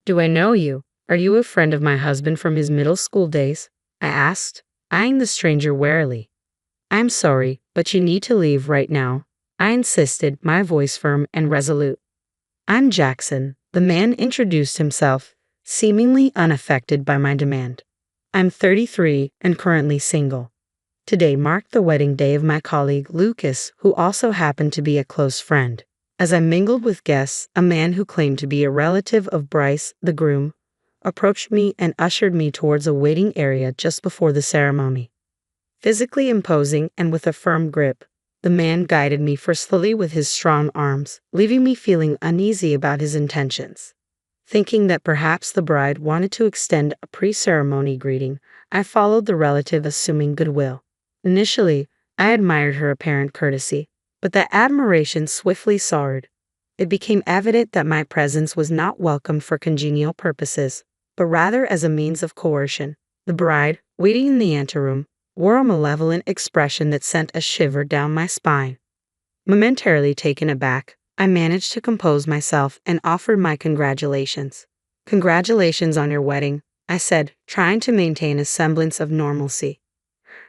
Do I know you? Are you a friend of my husband from his middle school days? I asked, eyeing the stranger warily. I'm sorry, but you need to leave right now, I insisted, my voice firm and resolute. I'm Jackson, the man introduced himself, seemingly unaffected by my demand. I'm 33 and currently single. Today marked the wedding day of my colleague Lucas, who also happened to be a close friend. As I mingled with guests, a man who claimed to be a relative of Bryce, the groom, approached me and ushered me towards a waiting area just before the ceremony. Physically imposing and with a firm grip, the man guided me forcefully with his strong arms, leaving me feeling uneasy about his intentions. Thinking that perhaps the bride wanted to extend a pre-ceremony greeting, I followed the relative, assuming goodwill. Initially, I admired her apparent courtesy, but that admiration swiftly soured. It became evident that my presence was not welcomed for congenial purposes, but rather as a means of coercion. The bride, waiting in the anteroom, wore a malevolent expression that sent a shiver down my spine. Momentarily taken aback, I managed to compose myself and offered my congratulations. Congratulations on your wedding, I said, trying to maintain a semblance of normalcy.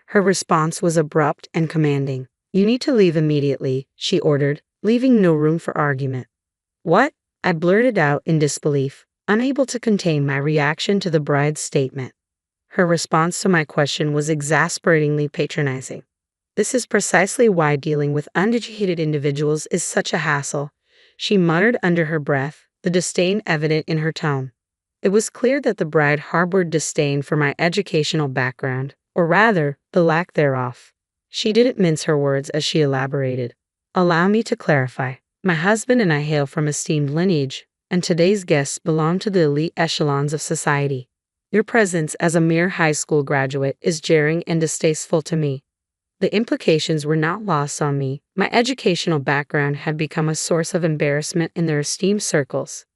Her response was abrupt and commanding. You need to leave immediately, she ordered, leaving no room for argument. What? I blurted out in disbelief, unable to contain my reaction to the bride's statement. Her response to my question was exasperatingly patronizing. This is precisely why dealing with uneducated individuals is such a hassle, she muttered under her breath, the disdain evident in her tone. It was clear that the bride harbored disdain for my educational background, or rather, the lack thereof. She didn't mince her words as she elaborated. Allow me to clarify. My husband and I hail from esteemed lineage, and today's guests belong to the elite echelons of society. Your presence as a mere high school graduate is jarring and distasteful to me. The implications were not lost on me. My educational background had become a source of embarrassment in their esteemed circles.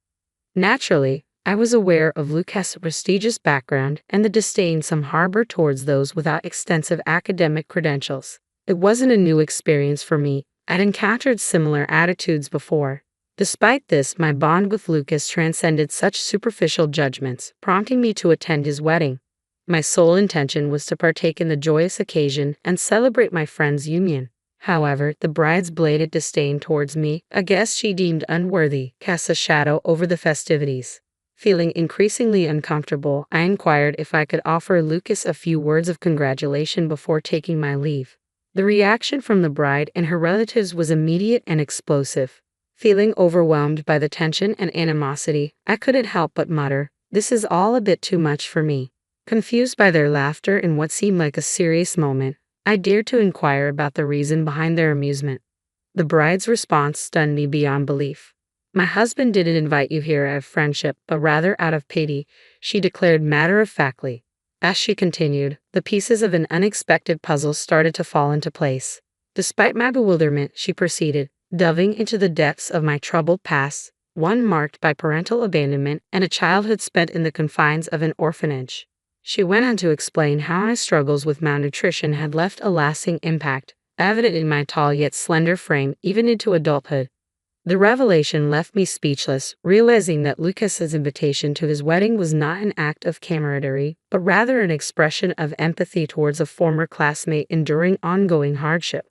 Naturally, I was aware of Lucas' prestigious background and the disdain some harbor towards those without extensive academic credentials. It wasn't a new experience for me. I'd encountered similar attitudes before. Despite this, my bond with Lucas transcended such superficial judgments, prompting me to attend his wedding. My sole intention was to partake in the joyous occasion and celebrate my friend's union. However, the bride's blatant disdain towards me, a guest she deemed unworthy, cast a shadow over the festivities. Feeling increasingly uncomfortable, I inquired if I could offer Lucas a few words of congratulation before taking my leave. The reaction from the bride and her relatives was immediate and explosive. Feeling overwhelmed by the tension and animosity, I couldn't help but mutter, "This is all a bit too much for me." Confused by their laughter in what seemed like a serious moment, I dared to inquire about the reason behind their amusement. The bride's response stunned me beyond belief. My husband didn't invite you here out of friendship, but rather out of pity, she declared matter-of-factly. As she continued, the pieces of an unexpected puzzle started to fall into place. Despite my bewilderment, she proceeded, delving into the depths of my troubled past, one marked by parental abandonment and a childhood spent in the confines of an orphanage. She went on to explain how my struggles with malnutrition had left a lasting impact, evident in my tall yet slender frame even into adulthood. The revelation left me speechless, realizing that Lucas's invitation to his wedding was not an act of camaraderie, but rather an expression of empathy towards a former classmate enduring ongoing hardship.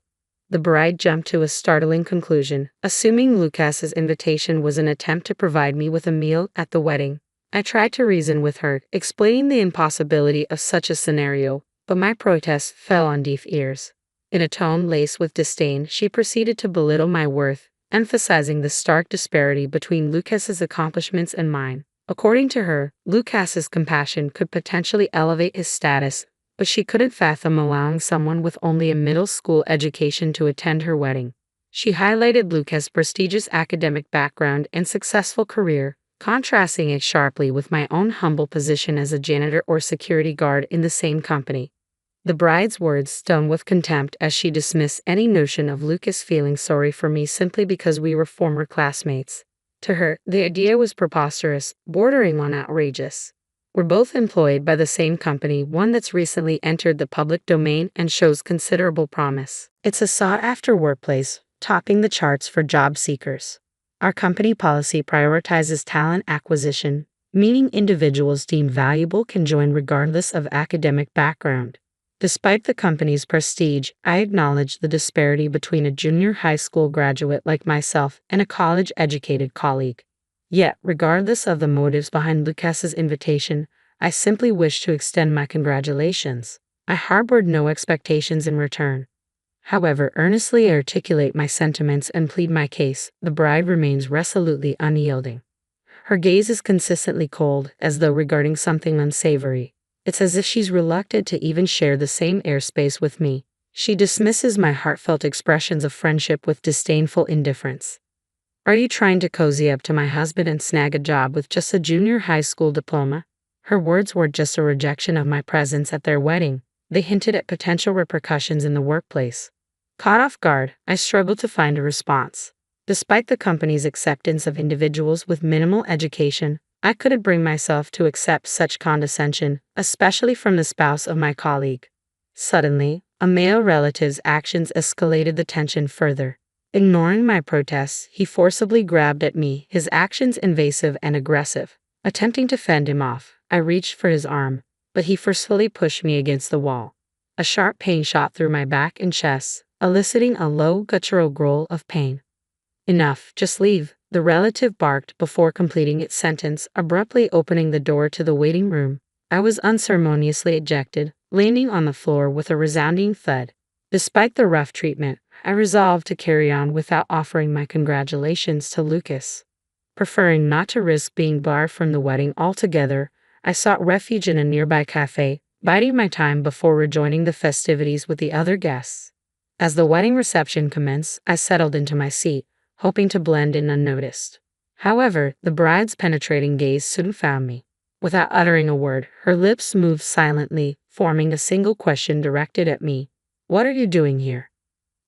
The bride jumped to a startling conclusion, assuming Lucas's invitation was an attempt to provide me with a meal at the wedding. I tried to reason with her, explaining the impossibility of such a scenario, but my protests fell on deaf ears. In a tone laced with disdain, she proceeded to belittle my worth, emphasizing the stark disparity between Lucas's accomplishments and mine. According to her, Lucas's compassion could potentially elevate his status, but she couldn't fathom allowing someone with only a middle school education to attend her wedding. She highlighted Lucas' prestigious academic background and successful career, contrasting it sharply with my own humble position as a janitor or security guard in the same company. The bride's words stung with contempt as she dismissed any notion of Lucas feeling sorry for me simply because we were former classmates. To her, the idea was preposterous, bordering on outrageous. We're both employed by the same company, one that's recently entered the public domain and shows considerable promise. It's a sought-after workplace, topping the charts for job seekers. Our company policy prioritizes talent acquisition, meaning individuals deemed valuable can join regardless of academic background. Despite the company's prestige, I acknowledge the disparity between a junior high school graduate like myself and a college-educated colleague. Yet, regardless of the motives behind Lucas's invitation, I simply wish to extend my congratulations. I harbored no expectations in return. However, earnestly articulate my sentiments and plead my case, the bride remains resolutely unyielding. Her gaze is consistently cold, as though regarding something unsavory. It's as if she's reluctant to even share the same airspace with me. She dismisses my heartfelt expressions of friendship with disdainful indifference. Are you trying to cozy up to my husband and snag a job with just a junior high school diploma? Her words were just a rejection of my presence at their wedding. They hinted at potential repercussions in the workplace. Caught off guard, I struggled to find a response. Despite the company's acceptance of individuals with minimal education, I couldn't bring myself to accept such condescension, especially from the spouse of my colleague. Suddenly, a male relative's actions escalated the tension further. Ignoring my protests, he forcibly grabbed at me, his actions invasive and aggressive. Attempting to fend him off, I reached for his arm, but he forcefully pushed me against the wall. A sharp pain shot through my back and chest, eliciting a low, guttural growl of pain. Enough, just leave, the relative barked before completing its sentence, abruptly opening the door to the waiting room. I was unceremoniously ejected, landing on the floor with a resounding thud. Despite the rough treatment, I resolved to carry on without offering my congratulations to Lucas. Preferring not to risk being barred from the wedding altogether, I sought refuge in a nearby cafe, biding my time before rejoining the festivities with the other guests. As the wedding reception commenced, I settled into my seat, hoping to blend in unnoticed. However, the bride's penetrating gaze soon found me. Without uttering a word, her lips moved silently, forming a single question directed at me. What are you doing here?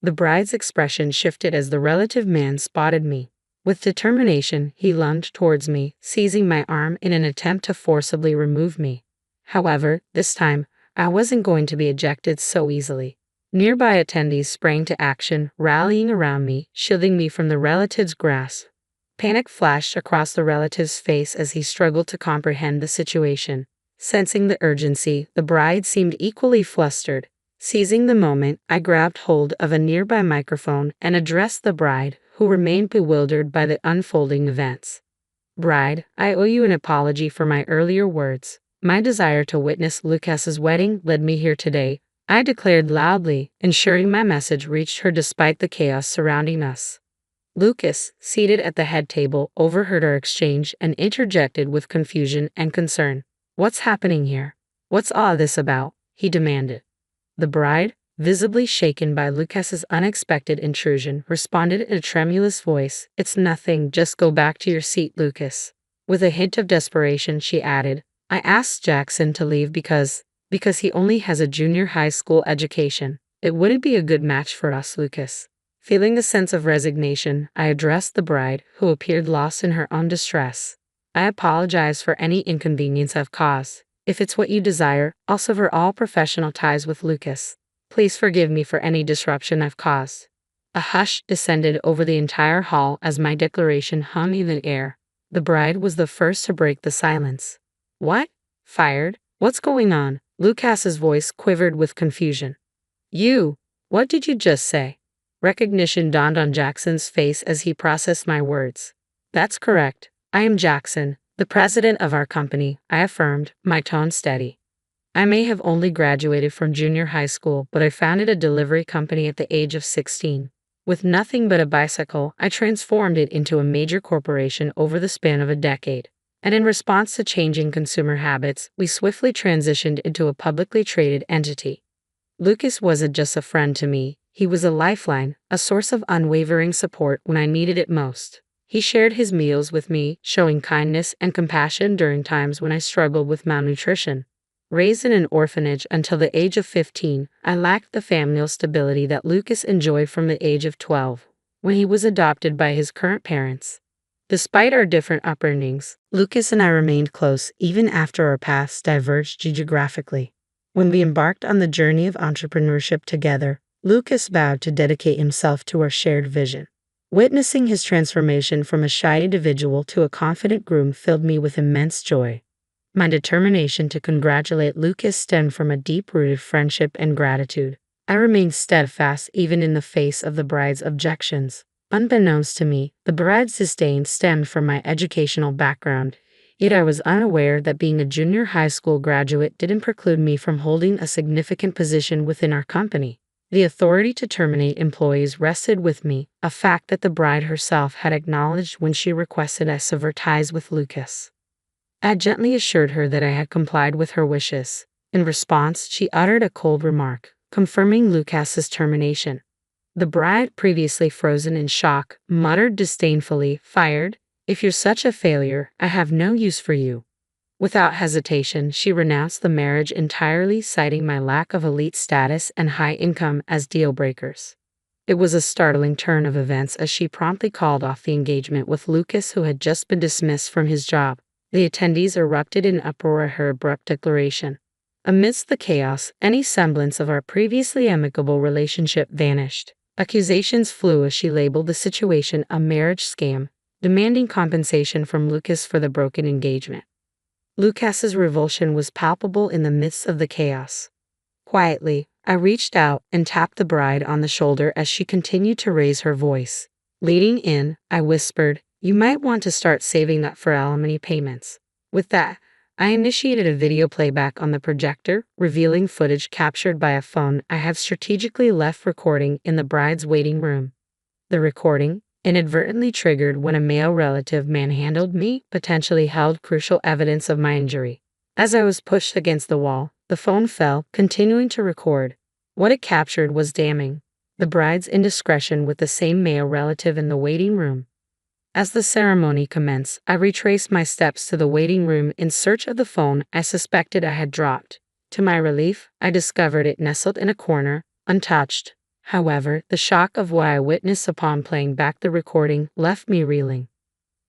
The bride's expression shifted as the relative man spotted me. With determination, he lunged towards me, seizing my arm in an attempt to forcibly remove me. However, this time, I wasn't going to be ejected so easily. Nearby attendees sprang to action, rallying around me, shielding me from the relative's grasp. Panic flashed across the relative's face as he struggled to comprehend the situation. Sensing the urgency, the bride seemed equally flustered. Seizing the moment, I grabbed hold of a nearby microphone and addressed the bride, who remained bewildered by the unfolding events. Bride, I owe you an apology for my earlier words. My desire to witness Lucas's wedding led me here today, I declared loudly, ensuring my message reached her despite the chaos surrounding us. Lucas, seated at the head table, overheard our exchange and interjected with confusion and concern. What's happening here? What's all this about? He demanded. The bride, visibly shaken by Lucas's unexpected intrusion, responded in a tremulous voice, It's nothing, just go back to your seat, Lucas. With a hint of desperation, she added, I asked Jackson to leave because he only has a junior high school education. It wouldn't be a good match for us, Lucas. Feeling a sense of resignation, I addressed the bride, who appeared lost in her own distress. I apologize for any inconvenience I've caused. If it's what you desire, I'll sever all professional ties with Lucas. Please forgive me for any disruption I've caused. A hush descended over the entire hall as my declaration hung in the air. The bride was the first to break the silence. What? Fired? What's going on? Lucas's voice quivered with confusion. What did you just say? Recognition dawned on Jackson's face as he processed my words. That's correct. I am Jackson, the president of our company, I affirmed, my tone steady. I may have only graduated from junior high school, but I founded a delivery company at the age of 16. With nothing but a bicycle, I transformed it into a major corporation over the span of a decade. And in response to changing consumer habits, we swiftly transitioned into a publicly traded entity. Lucas wasn't just a friend to me, he was a lifeline, a source of unwavering support when I needed it most. He shared his meals with me, showing kindness and compassion during times when I struggled with malnutrition. Raised in an orphanage until the age of 15, I lacked the familial stability that Lucas enjoyed from the age of 12, when he was adopted by his current parents. Despite our different upbringings, Lucas and I remained close even after our paths diverged geographically. When we embarked on the journey of entrepreneurship together, Lucas vowed to dedicate himself to our shared vision. Witnessing his transformation from a shy individual to a confident groom filled me with immense joy. My determination to congratulate Lucas stemmed from a deep-rooted friendship and gratitude. I remained steadfast even in the face of the bride's objections. Unbeknownst to me, the bride's disdain stemmed from my educational background, yet I was unaware that being a junior high school graduate didn't preclude me from holding a significant position within our company. The authority to terminate employees rested with me, a fact that the bride herself had acknowledged when she requested I sever ties with Lucas. I gently assured her that I had complied with her wishes. In response, she uttered a cold remark, confirming Lucas's termination. The bride, previously frozen in shock, muttered disdainfully, "Fired? If you're such a failure, I have no use for you." Without hesitation, she renounced the marriage entirely, citing my lack of elite status and high income as deal breakers. It was a startling turn of events as she promptly called off the engagement with Lucas, who had just been dismissed from his job. The attendees erupted in uproar at her abrupt declaration. Amidst the chaos, any semblance of our previously amicable relationship vanished. Accusations flew as she labeled the situation a marriage scam, demanding compensation from Lucas for the broken engagement. Lucas's revulsion was palpable in the midst of the chaos. Quietly, I reached out and tapped the bride on the shoulder as she continued to raise her voice. Leaning in, I whispered, "You might want to start saving that for alimony payments." With that, I initiated a video playback on the projector, revealing footage captured by a phone I had strategically left recording in the bride's waiting room. The recording, inadvertently triggered when a male relative manhandled me, potentially held crucial evidence of my injury. As I was pushed against the wall, the phone fell, continuing to record. What it captured was damning. The bride's indiscretion with the same male relative in the waiting room. As the ceremony commenced, I retraced my steps to the waiting room in search of the phone I suspected I had dropped. To my relief, I discovered it nestled in a corner, untouched. However, the shock of what I witnessed upon playing back the recording left me reeling.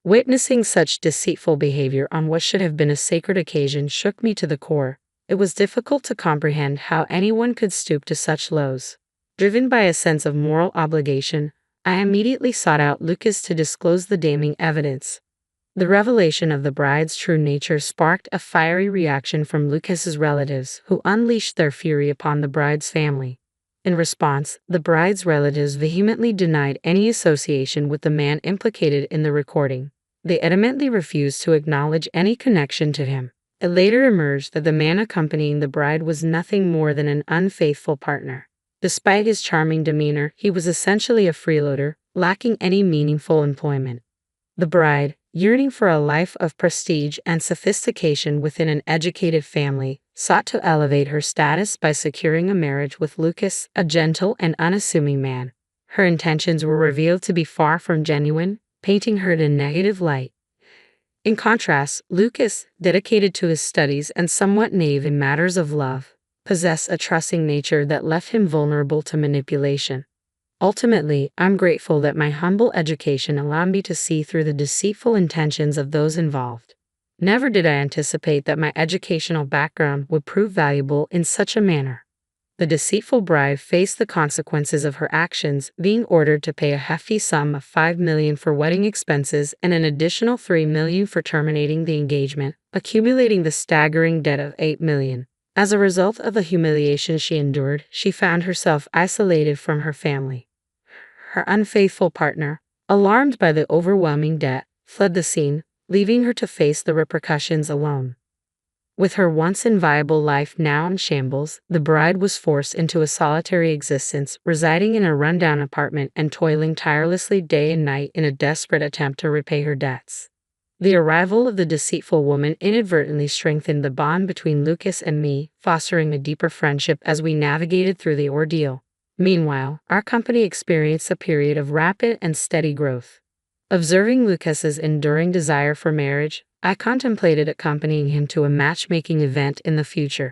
Witnessing such deceitful behavior on what should have been a sacred occasion shook me to the core. It was difficult to comprehend how anyone could stoop to such lows. Driven by a sense of moral obligation, I immediately sought out Lucas to disclose the damning evidence. The revelation of the bride's true nature sparked a fiery reaction from Lucas's relatives, who unleashed their fury upon the bride's family. In response, the bride's relatives vehemently denied any association with the man implicated in the recording. They adamantly refused to acknowledge any connection to him. It later emerged that the man accompanying the bride was nothing more than an unfaithful partner. Despite his charming demeanor, he was essentially a freeloader, lacking any meaningful employment. The bride, yearning for a life of prestige and sophistication within an educated family, sought to elevate her status by securing a marriage with Lucas, a gentle and unassuming man. Her intentions were revealed to be far from genuine, painting her in a negative light. In contrast, Lucas, dedicated to his studies and somewhat naive in matters of love, possessed a trusting nature that left him vulnerable to manipulation. Ultimately, I'm grateful that my humble education allowed me to see through the deceitful intentions of those involved. Never did I anticipate that my educational background would prove valuable in such a manner. The deceitful bride faced the consequences of her actions, being ordered to pay a hefty sum of $5 million for wedding expenses and an additional $3 million for terminating the engagement, accumulating the staggering debt of $8 million. As a result of the humiliation she endured, she found herself isolated from her family. Her unfaithful partner, alarmed by the overwhelming debt, fled the scene, leaving her to face the repercussions alone. With her once inviolable life now in shambles, the bride was forced into a solitary existence, residing in a rundown apartment and toiling tirelessly day and night in a desperate attempt to repay her debts. The arrival of the deceitful woman inadvertently strengthened the bond between Lucas and me, fostering a deeper friendship as we navigated through the ordeal. Meanwhile, our company experienced a period of rapid and steady growth. Observing Lucas's enduring desire for marriage, I contemplated accompanying him to a matchmaking event in the future.